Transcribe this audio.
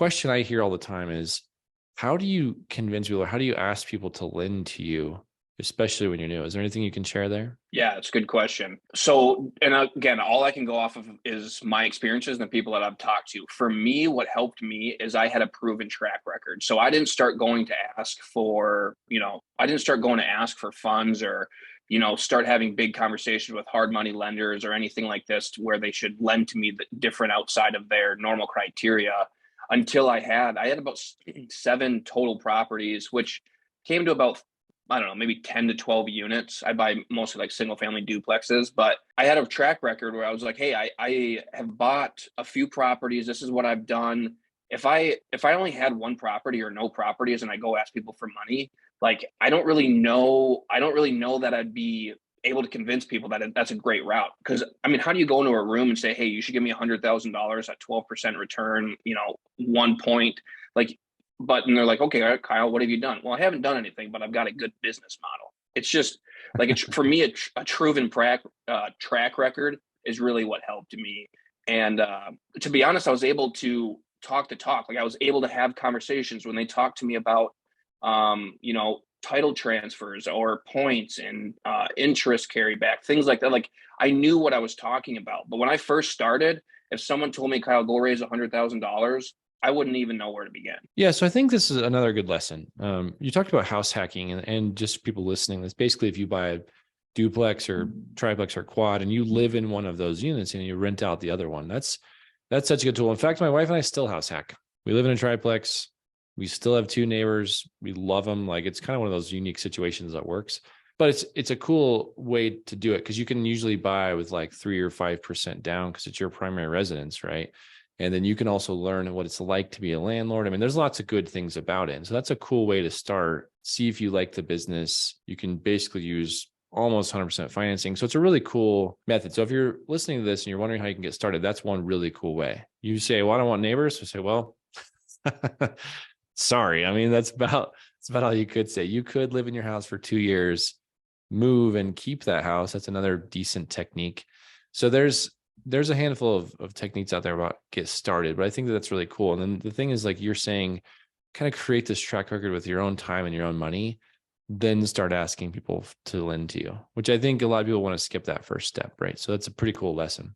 question I hear all the time is, how do you convince people, or how do you ask people to lend to you, especially when you're new? Is there anything you can share there? Yeah, it's a good question. So, and again, all I can go off of is my experiences and the people that I've talked to. For me, what helped me is I had a proven track record. So I didn't start going to ask for, I didn't start going to ask for funds or, start having big conversations with hard money lenders or anything like this to where they should lend to me different outside of their normal criteria until I had about 7 total properties, which came to about, I don't know, maybe 10 to 12 units. I buy mostly like single family duplexes, but I had a track record where I was like, hey, I have bought a few properties. This is what I've done. If I only had one property or no properties and I go ask people for money, like I don't really know that I'd be able to convince people that that's a great route. Because I mean, how do you go into a room and say, hey, you should give me $100,000 at 12% return, 1 point, like, but and they're like, okay, all right, Kyle, what have you done? Well, I haven't done anything, but I've got a good business model. It's just like it's for me a proven track record is really what helped me. And to be honest, I was able to talk the talk. Like I was able to have conversations when they talked to me about, title transfers or points and interest carryback, things like that. Like I knew what I was talking about. But when I first started, if someone told me, Kyle, go raise $100,000, I wouldn't even know where to begin. Yeah, so I think this is another good lesson. You talked about house hacking, and just people listening. That's basically if you buy a duplex or triplex or quad, and you live in one of those units and you rent out the other one. That's such a good tool. In fact, my wife and I still house hack. We live in a triplex. We still have 2 neighbors. We love them. Like it's kind of one of those unique situations that works. But it's a cool way to do it because you can usually buy with like 3 or 5% down because it's your primary residence, right? And then you can also learn what it's like to be a landlord. I mean, there's lots of good things about it. And so that's a cool way to start. See if you like the business. You can basically use almost 100% financing. So it's a really cool method. So if you're listening to this and you're wondering how you can get started, that's one really cool way. You say, well, I don't want neighbors. So say, well, sorry. I mean, that's about all you could say. You could live in your house for 2 years, move and keep that house. That's another decent technique. So there's a handful of techniques out there about get started, but I think that's really cool. And then the thing is, like you're saying, kind of create this track record with your own time and your own money, then start asking people to lend to you, which I think a lot of people want to skip that first step, right? So that's a pretty cool lesson.